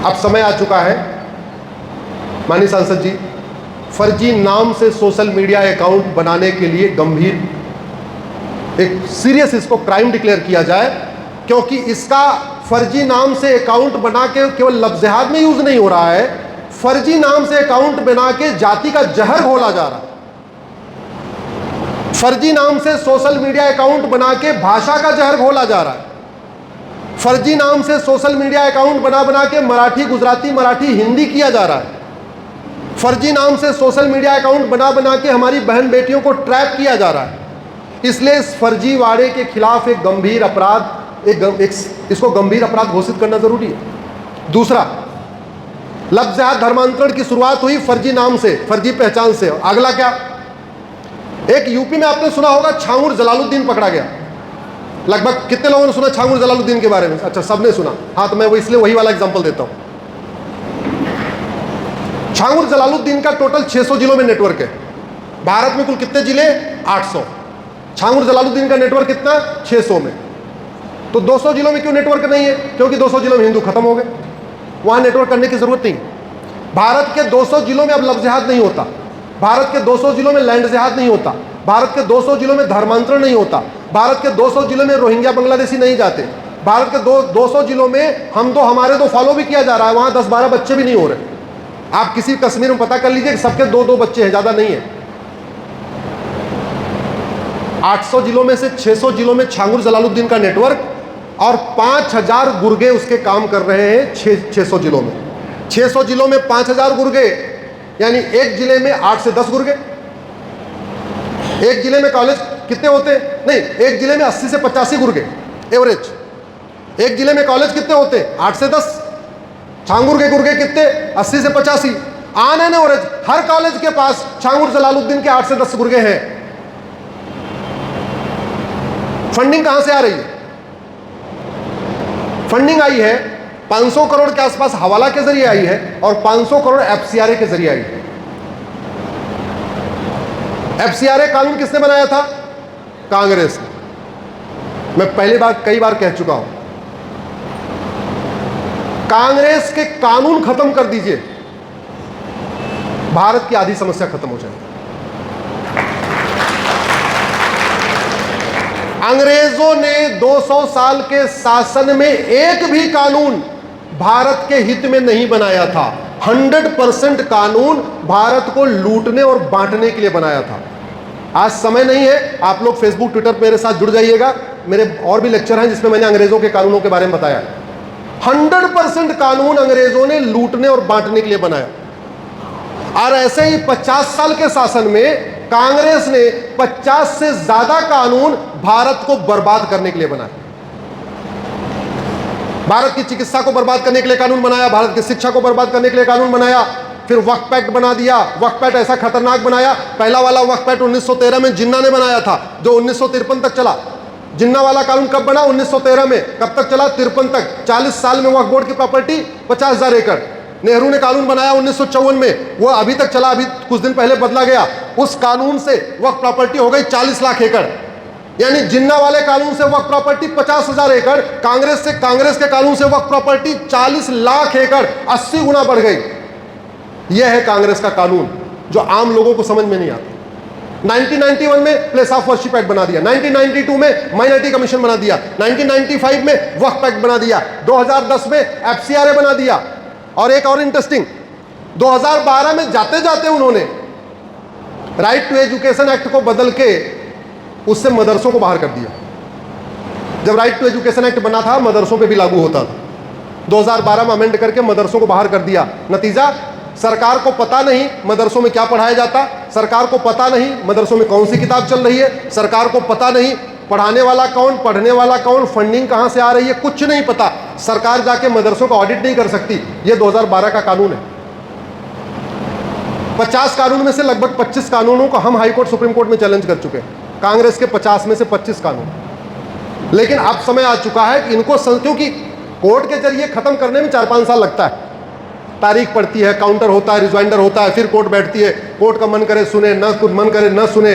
अब समय आ चुका है माननीय सांसद जी, फर्जी नाम से सोशल मीडिया अकाउंट बनाने के लिए गंभीर एक सीरियस इसको क्राइम डिक्लेयर किया जाए, क्योंकि इसका फर्जी नाम से अकाउंट बना के केवल लफ्ज़-ए-हाथ में यूज नहीं हो रहा है, फर्जी नाम से अकाउंट बना के जाति का जहर घोला जा रहा है। फर्जी नाम से सोशल मीडिया अकाउंट बना के भाषा का जहर घोला जा रहा है। फर्जी नाम से सोशल मीडिया अकाउंट बना के मराठी, गुजराती, मराठी, हिंदी किया जा रहा है। फर्जी नाम से सोशल मीडिया अकाउंट बना के हमारी बहन बेटियों को ट्रैप किया जा रहा है। इसलिए इस फर्जीवाड़े के खिलाफ एक गंभीर अपराध, इसको गंभीर अपराध घोषित करना जरूरी है। दूसरा, लफ्ज़-ए-हाथ धर्मांतरण की शुरुआत हुई फर्जी नाम से, फर्जी पहचान से। अगला क्या, एक यूपी में आपने सुना होगा छांगुर जलालुद्दीन पकड़ा गया। लगभग कितने लोगों ने सुना छांगुर जलालुद्दीन के बारे में? अच्छा, सबने सुना। हाँ, तो मैं वो इसलिए वही वाला एग्जांपल देता हूं। छांगुर जलालुद्दीन का टोटल 600 जिलों में नेटवर्क है। भारत में कुल कितने जिले? 800। छांगुर जलालुद्दीन का नेटवर्क कितना? 600 में। तो 200 जिलों में क्यों नेटवर्क नहीं है? क्योंकि 200 जिलों में हिंदू खत्म हो गए, वहां नेटवर्क करने की जरूरत नहीं। भारत के 200 जिलों में अब लफ्ज़-ए-हाथ नहीं होता। भारत के 200 जिलों में लैंड-ए-हाथ नहीं होता। भारत के 200 जिलों में धर्मांतरण नहीं होता। भारत के 200 जिलों में रोहिंग्या बांग्लादेशी नहीं जाते। भारत के 200 जिलों में हम दो हमारे दो फॉलो भी किया जा रहा है, वहां 10-12 बच्चे भी नहीं हो रहे। आप किसी कश्मीर में पता कर लीजिए, सबके 2-2 बच्चे हैं, ज्यादा नहीं है। 800 जिलों में से 600 जिलों में छांगुर जलालुद्दीन का नेटवर्क और 5000 गुर्गे उसके काम कर रहे हैं 600 जिलों में। 600 जिलों में 5000 गुर्गे, यानी एक जिले में 8 से 10 गुर्गे। एक जिले में कॉलेज कितने होते हैं? नहीं, एक जिले में 80 से 85 गुर्गे एवरेज। एक जिले में कॉलेज कितने होते हैं? 8 से 10। छांगुर के गुर्गे कितने? 80 से 85। आन एन एवरेज हर कॉलेज के पास छांगुर जलालुद्दीन के 8 से 10 गुर्गे हैं। फंडिंग कहां से आ रही है? फंडिंग आई है 500 करोड़ के आसपास हवाला के जरिए आई है और 500 करोड़ एफसीआरए के जरिए आई है। एफसीआरए कानून किसने बनाया था? कांग्रेस ने। मैं कई बार कह चुका हूं, कांग्रेस के कानून खत्म कर दीजिए, भारत की आधी समस्या खत्म हो जाएगी। अंग्रेजों ने 200 साल के शासन में एक भी कानून भारत के हित में नहीं बनाया था। 100% कानून भारत को लूटने और बांटने के लिए बनाया था। आज समय नहीं है, आप लोग फेसबुक, ट्विटर पर मेरे साथ जुड़ जाइएगा। मेरे और भी लेक्चर हैं जिसमें मैंने अंग्रेजों के कानूनों के बारे में बताया। 100% कानून अंग्रेजों ने लूटने और बांटने के लिए बनाया। और ऐसे ही 50 साल के शासन में कांग्रेस ने 50 से ज्यादा कानून भारत को बर्बाद करने के लिए बनाया। भारत की चिकित्सा को बर्बाद करने के लिए कानून बनाया, भारत की शिक्षा को बर्बाद करने के लिए कानून बनाया, फिर वक्फ एक्ट बना दिया। वक्फ एक्ट ऐसा खतरनाक बनाया, पहला वाला वक्फ एक्ट 1913 में जिन्ना ने बनाया था, जो 1953 तक चला। जिन्ना वाला कानून कब बना? 1913 में। कब तक चला? 53 तक। 40 साल में वक्फ बोर्ड की प्रॉपर्टी 50,000 एकड़। नेहरू ने कानून बनाया 1954 में, वो अभी तक चला, अभी कुछ दिन पहले बदला गया। उस कानून से वक्फ प्रॉपर्टी हो गई 40 लाख एकड़। यानी जिन्ना वाले कानून से वक्फ प्रॉपर्टी 50,000 एकड़, कांग्रेस के कानून से वक्फ प्रॉपर्टी 40 लाख एकड़, 80 गुना बढ़ गई। यह है कांग्रेस का कानून, जो आम लोगों को समझ में नहीं आता। 1991 में प्लेस ऑफ वर्शिप एक्ट बना दिया, 1992 में माइनॉरिटी कमीशन बना दिया, 1995 में वक्फ एक्ट बना दिया, 2010 में एफसीआरए बना दिया। और एक और इंटरेस्टिंग, 2012 में जाते जाते उन्होंने राइट टू एजुकेशन एक्ट को बदल के उससे मदरसों को बाहर कर दिया। जब राइट टू एजुकेशन एक्ट बना था, मदरसों पे भी लागू होता था। 2012 में अमेंड करके मदरसों को बाहर कर दिया। नतीजा, सरकार को पता नहीं मदरसों में क्या पढ़ाया जाता, सरकार को पता नहीं मदरसों में कौन सी किताब चल रही है, सरकार को पता नहीं पढ़ाने वाला कौन, पढ़ने वाला कौन, फंडिंग कहां से आ रही है, कुछ नहीं पता। सरकार जाके मदरसों का ऑडिट नहीं कर सकती। यह 2012 का कानून है। 50 कानून में से लगभग 25 कानूनों को हम हाई कोर्ट, सुप्रीम कोर्ट में चैलेंज कर चुके हैं। कांग्रेस के 50 में से 25 कानून। लेकिन अब समय आ चुका है कि इनको, क्योंकि कोर्ट के जरिए खत्म करने में 4-5 साल लगता है। तारीख पड़ती है, काउंटर होता है, रिजवाइंडर होता है, फिर कोर्ट बैठती है। कोर्ट का मन करे सुने, न कुछ मन करे न सुने,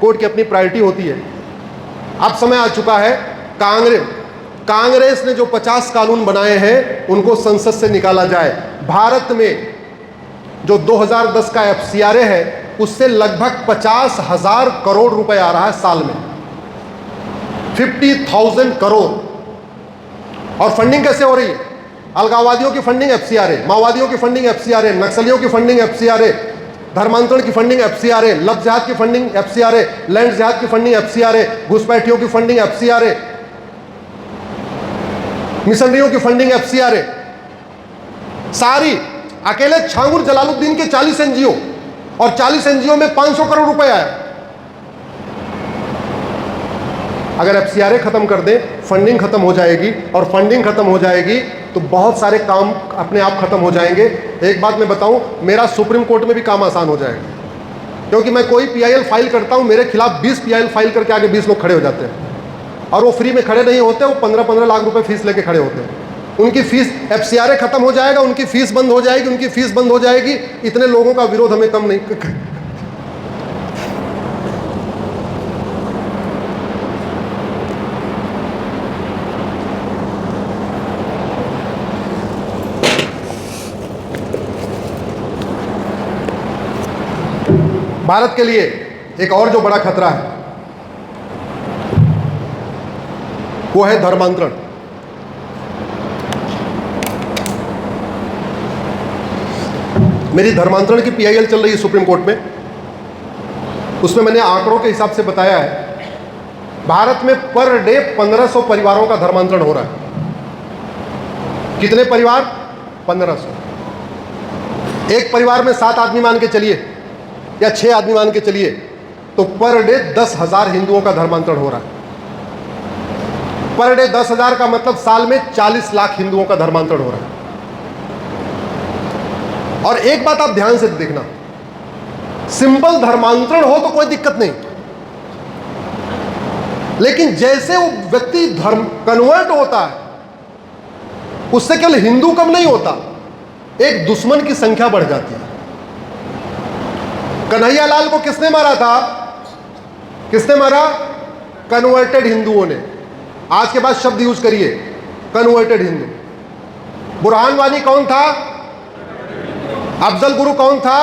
कोर्ट की अपनी प्रायोरिटी होती है। अब समय आ चुका है, कांग्रेस कांग्रेस ने जो 50 कानून बनाए हैं उनको संसद से निकाला जाए। भारत में जो 2010 का FCRA है उससे लगभग 50,000 करोड़ रुपए आ रहा है साल में, 50,000 करोड़। और फंडिंग कैसे हो रही है? अलगाववादियों की फंडिंग FCRA, माओवादियों की फंडिंग FCRA, नक्सलियों की फंडिंग FCRA, धर्मांतरण की फंडिंग FCRA, लव जिहाद की फंडिंग FCRA, लैंड जिहाद की फंडिंग FCRA, घुसपैठियों की फंडिंग FCRA, मिशनरियों की फंडिंग FCRA, सारी। अकेले छांगुर जलालुद्दीन के 40 NGO और 40 NGO में 500 करोड़ रुपए आया। अगर FCRA खत्म कर दें, फंडिंग खत्म हो जाएगी, और फंडिंग खत्म हो जाएगी तो बहुत सारे काम अपने आप खत्म हो जाएंगे। एक बात मैं बताऊं, मेरा सुप्रीम कोर्ट में भी काम आसान हो जाएगा, क्योंकि मैं कोई PIL फाइल करता हूं, मेरे खिलाफ 20 PIL फाइल करके आगे 20 लोग खड़े हो जाते हैं, और वो फ्री में खड़े नहीं होते, वो 15-15 लाख रुपए फीस लेके खड़े होते हैं। उनकी फीस, FCRA खत्म हो जाएगा, उनकी फीस बंद हो जाएगी, उनकी फीस बंद हो जाएगी। इतने लोगों का विरोध हमें कम नहीं। भारत के लिए एक और जो बड़ा खतरा है वो है धर्मांतरण। मेरी धर्मांतरण की PIL चल रही है सुप्रीम कोर्ट में, उसमें मैंने आंकड़ों के हिसाब से बताया है, भारत में पर डे 1500 परिवारों का धर्मांतरण हो रहा है। कितने परिवार? 1500। एक परिवार में 7 आदमी मान के चलिए या 6 आदमी मान के चलिए, तो पर डे 10,000 हिंदुओं का धर्मांतरण हो रहा है। पर डे 10,000 का मतलब साल में 40 लाख हिंदुओं का धर्मांतरण हो रहा है। और एक बात आप ध्यान से देखना, सिंपल धर्मांतरण हो तो कोई दिक्कत नहीं, लेकिन जैसे वो व्यक्ति धर्म कन्वर्ट होता है, उससे केवल हिंदू कम नहीं होता, एक दुश्मन की संख्या बढ़ जाती है। कन्हैयालाल को किसने मारा था? किसने मारा? कन्वर्टेड हिंदुओं ने। आज के बाद शब्द यूज करिए, कन्वर्टेड हिंदू। बुरहान वानी कौन था? अफजल गुरु कौन था?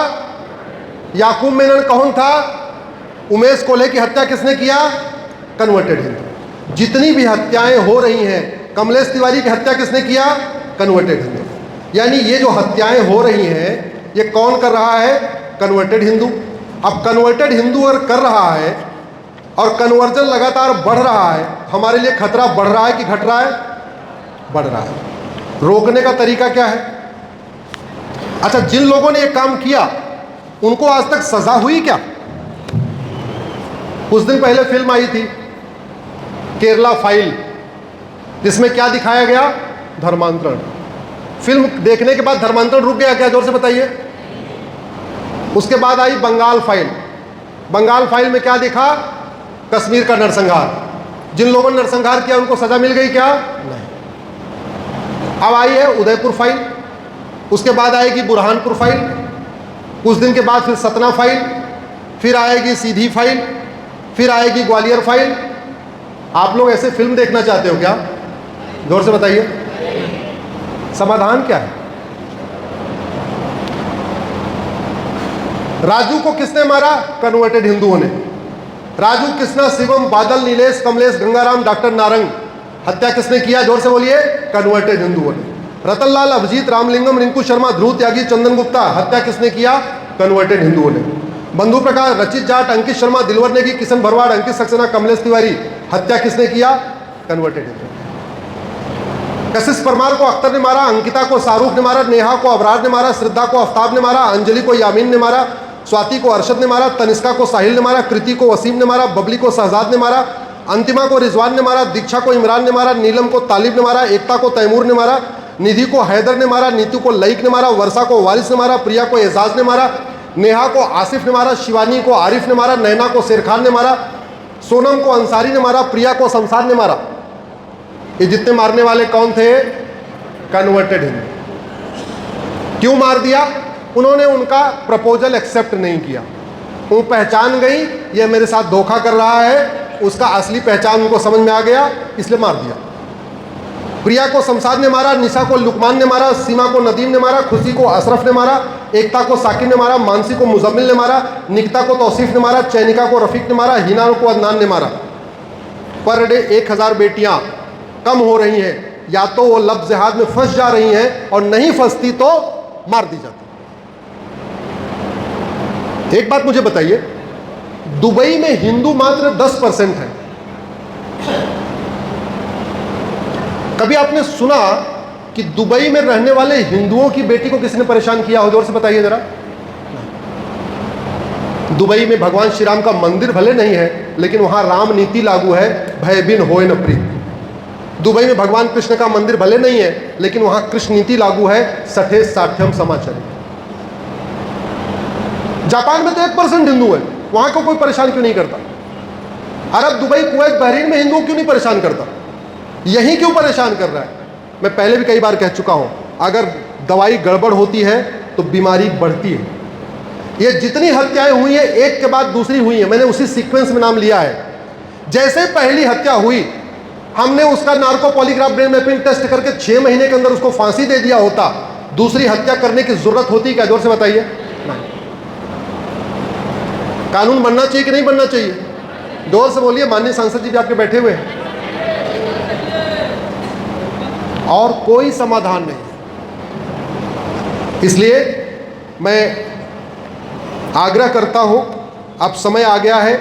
याकूब मेनन कौन था? उमेश कोल्हे की हत्या किसने किया? कन्वर्टेड हिंदू। जितनी भी हत्याएं हो रही हैं, कमलेश तिवारी की हत्या किसने किया? कन्वर्टेड हिंदू। यानी ये जो हत्याएं हो रही हैं, ये कौन कर रहा है? कन्वर्टेड हिंदू। अब कन्वर्टेड हिंदू अगर कर रहा है और कन्वर्जन लगातार बढ़ रहा है, हमारे लिए खतरा बढ़ रहा है कि घट रहा है? बढ़ रहा है। रोकने का तरीका क्या है? अच्छा, जिन लोगों ने ये काम किया उनको आज तक सजा हुई क्या? कुछ दिन पहले फिल्म आई थी केरला फाइल, जिसमें क्या दिखाया गया? धर्मांतरण। फिल्म देखने के बाद धर्मांतरण रुक गया क्या? जोर से बताइए। उसके बाद आई बंगाल फाइल। बंगाल फाइल में क्या दिखा? कश्मीर का नरसंहार। जिन लोगों ने नरसंहार किया उनको सजा मिल गई क्या? नहीं। अब आई है उदयपुर फाइल, उसके बाद आएगी बुरहानपुर फाइल, कुछ दिन के बाद फिर सतना फाइल, फिर आएगी सीधी फाइल, फिर आएगी ग्वालियर फाइल। आप लोग ऐसे फिल्म देखना चाहते हो क्या? जोर से बताइए। समाधान क्या है? राजू को किसने मारा? कन्वर्टेड हिंदुओं ने। राजू, कृष्णा, शिवम, बादल, नीलेश, कमलेश, गंगाराम, डॉक्टर नारंग, हत्या किसने किया? जोर से बोलिए। कन्वर्टेड हिंदुओं ने। रतनलाल, अभिजीत, रामलिंगम, रिंकू शर्मा, ध्रुव त्यागी, चंदन गुप्ता, हत्या किसने किया? कन्वर्टेड हिंदुओं ने। बंधु प्रकाश, रचित जाट, अंकित शर्मा, दिलवर नेगी, किशन भरवाड़, अंकित सक्सेना, कमलेश तिवारी, हत्या किसने किया? कन्वर्टेड हिंदू। कशिश परमार को अख्तर ने मारा, अंकिता को शाहरुख ने मारा, नेहा को अबरार ने मारा, श्रद्धा को आफ्ताब ने मारा, अंजलि को यामीन ने मारा, स्वाति को अरशद ने मारा, तनिष्का को साहिल ने मारा, कृति को वसीम ने मारा, बबली को शहजाद ने मारा, अंतिमा को रिजवान ने मारा, दीक्षा को इमरान ने मारा, नीलम को तालिब ने मारा, एकता को तैमूर ने मारा, निधि को हैदर ने मारा, नीतू को लईक ने मारा, वर्षा को वारिस ने मारा, प्रिया को एजाज ने मारा, नेहा को आसिफ ने मारा, शिवानी को आरिफ ने मारा, नैना को शेर खान ने मारा, सोनम को अंसारी ने मारा, प्रिया को शमशाद ने मारा। ये जितने मारने वाले कौन थे? कन्वर्टेड हिंदू। क्यों मार दिया? उन्होंने उनका प्रपोजल एक्सेप्ट नहीं किया। वो पहचान गई ये मेरे साथ धोखा कर रहा है, उसका असली पहचान उनको समझ में आ गया, इसलिए मार दिया। प्रिया को शमशाद ने मारा, निशा को लुकमान ने मारा, सीमा को नदीम ने मारा, खुशी को अशरफ ने मारा, एकता को साकिब ने मारा, मानसी को मुजम्मिल ने मारा, निकिता को तौसीफ ने मारा, चैनिका को रफीक ने मारा, हिना को अदनान ने मारा। पर डे 1000 बेटियां कम हो रही हैं, या तो वो लफ्ज़ जिहाद में फंस जा रही हैं और नहीं फंसती तो मार दी जाती। एक बात मुझे बताइए, दुबई में हिंदू मात्र 10% है। कभी आपने सुना कि दुबई में रहने वाले हिंदुओं की बेटी को किसी ने परेशान किया हो? जोर से बताइए जरा। दुबई में भगवान श्री राम का मंदिर भले नहीं है, लेकिन वहां राम नीति लागू है, भय बिन होए न प्रीत। दुबई में भगवान कृष्ण का मंदिर भले नहीं है, लेकिन वहां कृष्ण नीति लागू है, सठे साठ्यम समाचारी। जापान में तो 1% हिंदू है, वहां को कोई परेशान क्यों नहीं करता? अरब, दुबई, कुवैत, बहरीन में हिंदुओं क्यों नहीं परेशान करता? यही क्यों परेशान कर रहा है? मैं पहले भी कई बार कह चुका हूं, अगर दवाई गड़बड़ होती है तो बीमारी बढ़ती है। ये जितनी हत्याएं हुई है, एक के बाद दूसरी हुई है, मैंने उसी सीक्वेंस में नाम लिया है। जैसे पहली हत्या हुई, हमने उसका narco polygraph brain mapping test करके 6 महीने के अंदर उसको फांसी दे दिया होता, दूसरी हत्या करने की जरूरत होती क्या? जोर से बताइए। कानून बनना चाहिए कि नहीं बनना चाहिए? जोर से बोलिए। माननीय सांसद जी भी आपके बैठे हुए हैं। और कोई समाधान नहीं। इसलिए मैं आग्रह करता हूं, अब समय आ गया है,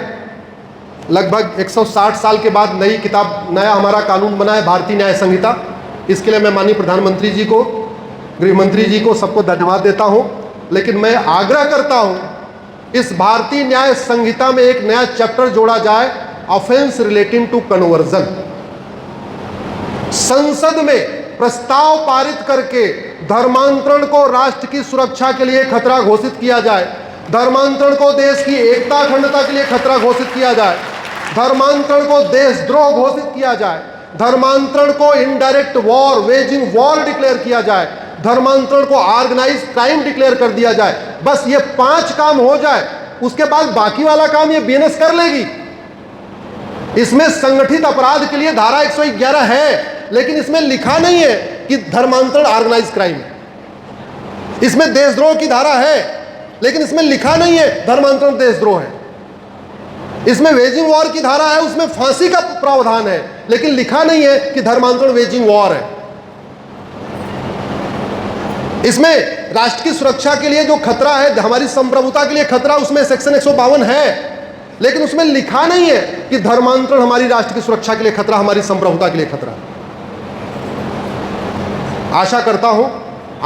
लगभग 160 साल के बाद नई किताब, नया हमारा कानून बना है, भारतीय न्याय संहिता। इसके लिए मैं माननीय प्रधानमंत्री जी को, गृह मंत्री जी को, सबको धन्यवाद देता हूं। लेकिन मैं आग्रह करता हूं, इस भारतीय न्याय संहिता में एक नया चैप्टर जोड़ा जाए, ऑफेंस रिलेटिंग टू कन्वर्जन। संसद में प्रस्ताव पारित करके धर्मांतरण को राष्ट्र की सुरक्षा के लिए खतरा घोषित किया जाए, धर्मांतरण को देश की एकता अखंडता के लिए खतरा घोषित किया जाए, धर्मांतरण को देशद्रोह घोषित किया जाए, धर्मांतरण को indirect war, waging war declare किया जाए, धर्मांतरण को ऑर्गेनाइज क्राइम डिक्लेयर कर दिया जाए। बस ये 5 काम हो जाए, उसके बाद बाकी वाला काम ये बीएनएस कर लेगी। इसमें संगठित अपराध के लिए धारा 111 है, लेकिन इसमें लिखा नहीं है कि धर्मांतरण ऑर्गेनाइज क्राइम है। इसमें देशद्रोह की धारा है, लेकिन इसमें लिखा नहीं है धर्मांतरण देशद्रोह है। इसमें वेजिंग वॉर की धारा है, उसमें फांसी का प्रावधान है, लेकिन लिखा नहीं है कि धर्मांतरण वेजिंग वॉर है। इसमें राष्ट्र की सुरक्षा के लिए जो खतरा है, हमारी संप्रभुता के लिए खतरा, उसमें सेक्शन 152 है, लेकिन उसमें लिखा नहीं है कि धर्मांतरण हमारी राष्ट्र की सुरक्षा के लिए खतरा, हमारी संप्रभुता के लिए खतरा। आशा करता हूं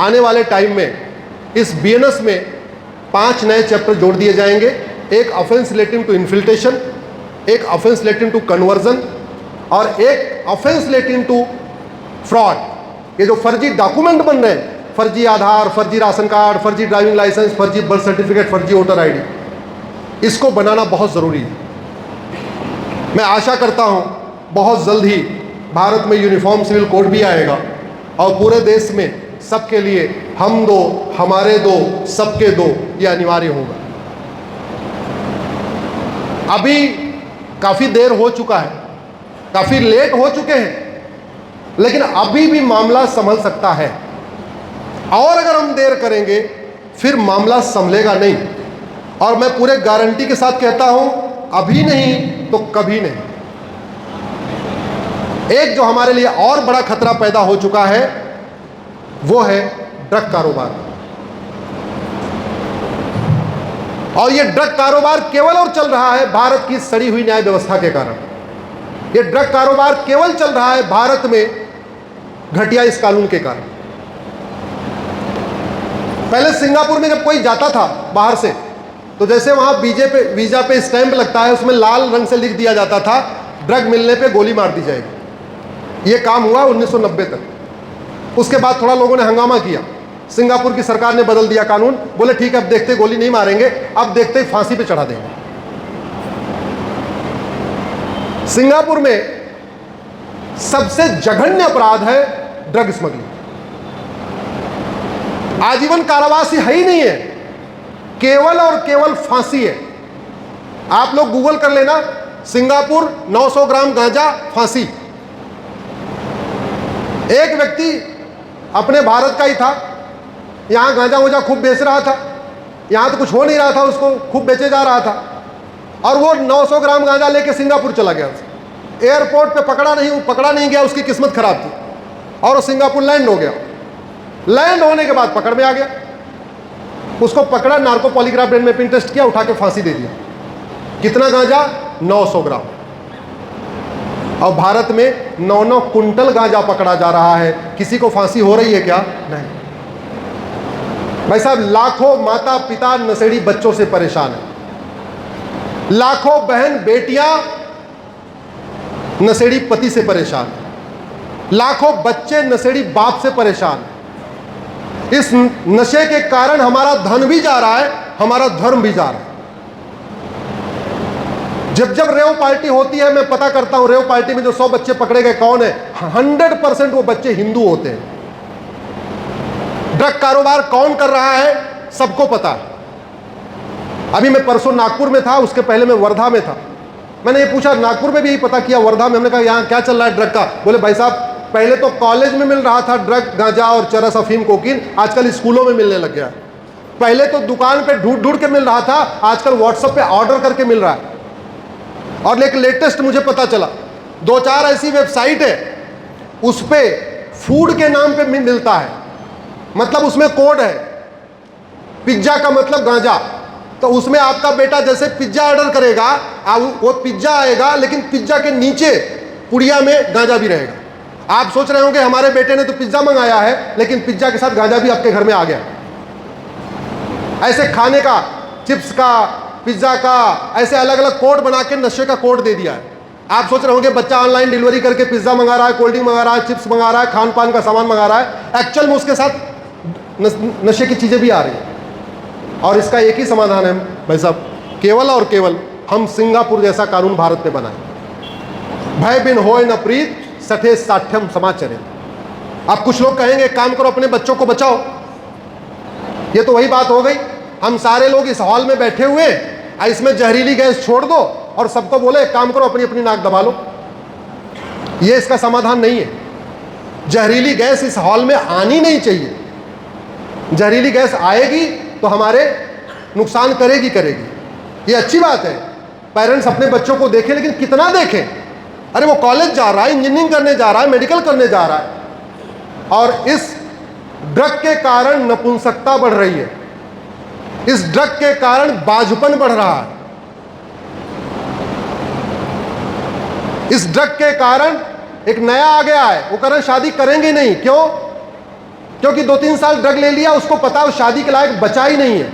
आने वाले टाइम में इस बीएनएस में 5 नए चैप्टर जोड़ दिए जाएंगे। एक ऑफेंस रिलेटिंग टू इन्फिल्ट्रेशन, एक ऑफेंस रिलेटिंग टू कन्वर्जन और एक ऑफेंस रिलेटिंग टू फ्रॉड। ये जो फर्जी डॉक्यूमेंट बन रहे हैं, फर्जी आधार, फर्जी राशन कार्ड, फर्जी ड्राइविंग लाइसेंस, फर्जी बर्थ सर्टिफिकेट, फर्जी वोटर आईडी, इसको बनाना बहुत ज़रूरी है। मैं आशा करता हूं बहुत जल्द ही भारत में यूनिफॉर्म सिविल कोड भी आएगा और पूरे देश में सबके लिए हम दो, हमारे दो, सबके दो, ये अनिवार्य होगा। अभी काफ़ी देर हो चुका है, काफ़ी लेट हो चुके हैं, लेकिन अभी भी मामला संभल सकता है। और अगर हम देर करेंगे फिर मामला संभलेगा नहीं। और मैं पूरे गारंटी के साथ कहता हूं, अभी नहीं तो कभी नहीं। एक जो हमारे लिए और बड़ा खतरा पैदा हो चुका है वो है ड्रग कारोबार। और ये ड्रग कारोबार केवल और चल रहा है भारत की सड़ी हुई न्याय व्यवस्था के कारण। ये ड्रग कारोबार केवल चल रहा है भारत में घटिया इस कानून के कारण। पहले सिंगापुर में जब कोई जाता था बाहर से, तो जैसे वहां वीजा पे स्टैंप लगता है, उसमें लाल रंग से लिख दिया जाता था, ड्रग मिलने पे गोली मार दी जाएगी। ये काम हुआ 1990 तक। उसके बाद थोड़ा लोगों ने हंगामा किया, सिंगापुर की सरकार ने बदल दिया कानून, बोले ठीक है अब देखते गोली नहीं मारेंगे, अब देखते फांसी पे चढ़ा देंगे। सिंगापुर में सबसे जघन्य अपराध है ड्रग स्मगलिंग। आजीवन कारावास है ही नहीं है, केवल और केवल फांसी है। आप लोग गूगल कर लेना, सिंगापुर 900 ग्राम गांजा फांसी। एक व्यक्ति अपने भारत का ही था, यहाँ गांजा वांजा खूब बेच रहा था, यहाँ तो कुछ हो नहीं रहा था, उसको खूब बेचे जा रहा था, और वो 900 ग्राम गांजा लेके सिंगापुर चला गया। एयरपोर्ट पे पकड़ा नहीं गया, उसकी किस्मत खराब थी, और वो सिंगापुर लैंड हो गया। लैंड होने के बाद पकड़ में आ गया, उसको पकड़ा, narco polygraph brain mapping test किया, उठा के फांसी दे दिया। कितना गांजा? 900 ग्राम। और भारत में 9-9 कुंटल गांजा पकड़ा जा रहा है, किसी को फांसी हो रही है क्या? नहीं। भाई साहब, लाखों माता पिता नशेड़ी बच्चों से परेशान है, लाखों बहन बेटियां नशेड़ी पति से परेशान है, लाखों बच्चे नशेड़ी बाप से परेशान है। इस नशे के कारण हमारा धन भी जा रहा है, हमारा धर्म भी जा रहा है। जब जब रेव पार्टी होती है, मैं पता करता हूं, रेव पार्टी में जो 100 बच्चे पकड़े गए कौन है? 100% वो बच्चे हिंदू होते हैं। ड्रग कारोबार कौन कर रहा है सबको पता है। अभी मैं परसों नागपुर में था, उसके पहले मैं वर्धा में था। मैंने ये पूछा, नागपुर में भी यही पता किया, वर्धा में। हमने कहा यहाँ क्या चल रहा है ड्रग का? बोले भाई साहब, पहले तो कॉलेज में मिल रहा था ड्रग, गांजा और चरस, अफीम, कोकीन, आजकल स्कूलों में मिलने लग गया। पहले तो दुकान पे ढूंढ के मिल रहा था, आजकल व्हाट्सएप पे ऑर्डर करके मिल रहा है। और एक लेटेस्ट मुझे पता चला, 2-4 ऐसी वेबसाइट है, उस पे फूड के नाम पे मिलता है, मतलब उसमें कोड है, पिज्जा का मतलब गांजा। तो उसमें आपका बेटा जैसे पिज्जा ऑर्डर करेगा, वो पिज्जा आएगा, लेकिन पिज्जा के नीचे पुड़िया में गांजा भी रहेगा। आप सोच रहे होंगे हमारे बेटे ने तो पिज्जा मंगाया है, लेकिन पिज्जा के साथ गांजा भी आपके घर में आ गया। ऐसे खाने का, चिप्स का, पिज्जा का, ऐसे अलग अलग कोड बना के नशे का कोड दे दिया है। आप सोच रहे होंगे बच्चा ऑनलाइन डिलीवरी करके पिज्जा मंगा रहा है, कोल्ड ड्रिंक मंगा रहा है, चिप्स मंगा रहा है, खान पान का सामान मंगा रहा है। एक्चुअल में उसके साथ नशे की चीजें भी आ रही हैं। और इसका एक ही समाधान है भाई साहब, केवल और केवल हम सिंगापुर जैसा कानून भारत में बनाएं। भय बिन होय न प्रीत, सठे साठ्यम समाचरे। अब कुछ लोग कहेंगे काम करो, अपने बच्चों को बचाओ। ये तो वही बात हो गई, हम सारे लोग इस हॉल में बैठे हुए, इसमें जहरीली गैस छोड़ दो और सबको बोले एक काम करो, अपनी अपनी नाक दबा लो। ये इसका समाधान नहीं है। जहरीली गैस इस हॉल में आनी नहीं चाहिए। जहरीली गैस आएगी तो हमारे नुकसान करेगी। ये अच्छी बात है, पेरेंट्स अपने बच्चों को देखें, लेकिन कितना देखें? अरे वो कॉलेज जा रहा है, इंजीनियरिंग करने जा रहा है, मेडिकल करने जा रहा है, और इस ड्रग के कारण नपुंसकता बढ़ रही है, इस ड्रग के कारण बाजुपन बढ़ रहा है, इस ड्रग के कारण एक नया आ गया है, वो कारण शादी करेंगे नहीं। क्यों? क्योंकि 2-3 साल ड्रग ले लिया, उसको पता है शादी के लायक बचा ही नहीं है।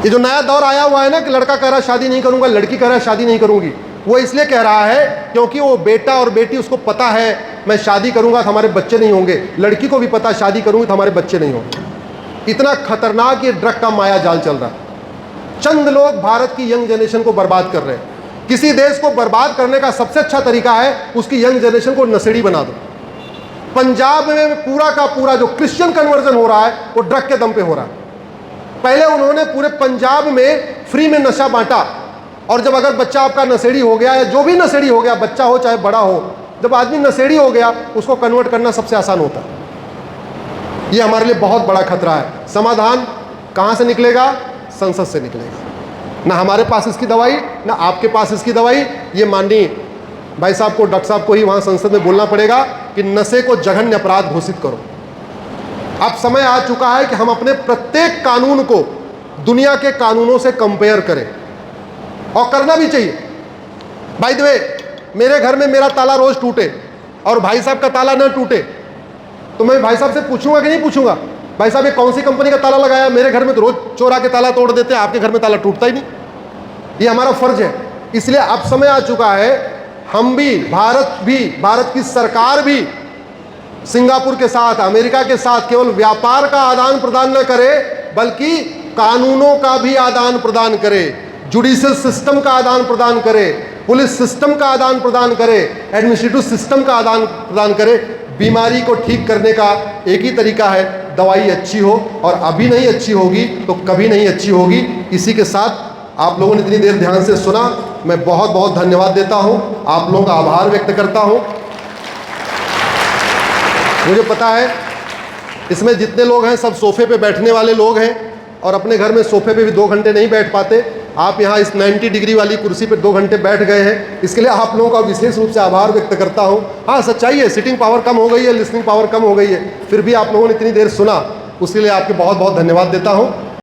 ये जो नया दौर आया हुआ है ना कि लड़का कह रहा है शादी नहीं करूंगा, लड़की कह रहा है शादी नहीं करूंगी, वो इसलिए कह रहा है क्योंकि वो बेटा और बेटी, उसको पता है मैं शादी करूंगा तो हमारे बच्चे नहीं होंगे, लड़की को भी पता है शादी करूंगी तो हमारे बच्चे नहीं होंगे। इतना खतरनाक ये ड्रग का माया जाल चल रहा है। चंद लोग भारत की यंग जनरेशन को बर्बाद कर रहे हैं। किसी देश को बर्बाद करने का सबसे अच्छा तरीका है उसकी यंग जनरेशन को नशेड़ी बना दो। पंजाब में पूरा का पूरा जो क्रिश्चियन कन्वर्जन हो रहा है वो ड्रग के दम पे हो रहा है। पहले उन्होंने पूरे पंजाब में फ्री में नशा बांटा, और जब अगर बच्चा आपका नशेड़ी हो गया, या जो भी नशेड़ी हो गया, बच्चा हो चाहे बड़ा हो, जब आदमी नशेड़ी हो गया उसको कन्वर्ट करना सबसे आसान होता है। ये हमारे लिए बहुत बड़ा खतरा है। समाधान कहाँ से निकलेगा? संसद से निकलेगा। ना हमारे पास इसकी दवाई, ना आपके पास इसकी दवाई। ये माननीय भाई साहब को, डॉक्टर साहब को ही वहाँ संसद में बोलना पड़ेगा कि नशे को जघन्य अपराध घोषित करो। अब समय आ चुका है कि हम अपने प्रत्येक कानून को दुनिया के कानूनों से कंपेयर करें, और करना भी चाहिए। बाय द वे, मेरे घर में मेरा ताला रोज टूटे और भाई साहब का ताला ना टूटे तो मैं भाई साहब से पूछूंगा कि नहीं पूछूंगा, भाई साहब ये कौन सी कंपनी का ताला लगाया? मेरे घर में तो रोज चोर आके ताला तोड़ देते हैं, आपके घर में ताला टूटता ही नहीं। ये हमारा फर्ज है। इसलिए अब समय आ चुका है, हम भी, भारत की सरकार भी सिंगापुर के साथ, अमेरिका के साथ केवल व्यापार का आदान प्रदान न करे, बल्कि कानूनों का भी आदान प्रदान करे, जुडिशियल सिस्टम का आदान प्रदान करे, पुलिस सिस्टम का आदान प्रदान करे, एडमिनिस्ट्रेटिव सिस्टम का आदान प्रदान करे। बीमारी को ठीक करने का एक ही तरीका है, दवाई अच्छी हो, और अभी नहीं अच्छी होगी तो कभी नहीं अच्छी होगी। इसी के साथ आप लोगों ने इतनी देर ध्यान से सुना, मैं बहुत बहुत धन्यवाद देता हूं, आप लोगों का आभार व्यक्त करता हूं। मुझे पता है इसमें जितने लोग हैं सब सोफे पे बैठने वाले लोग हैं और अपने घर में सोफे पे भी 2 घंटे नहीं बैठ पाते। आप यहाँ इस 90 डिग्री वाली कुर्सी पे 2 घंटे बैठ गए हैं, इसके लिए आप लोगों का विशेष रूप से आभार व्यक्त करता हूँ। हाँ, सच्चाई है, सिटिंग पावर कम हो गई है, लिसनिंग पावर कम हो गई है, फिर भी आप लोगों ने इतनी देर सुना, उसके लिए आपके बहुत बहुत धन्यवाद देता हूँ।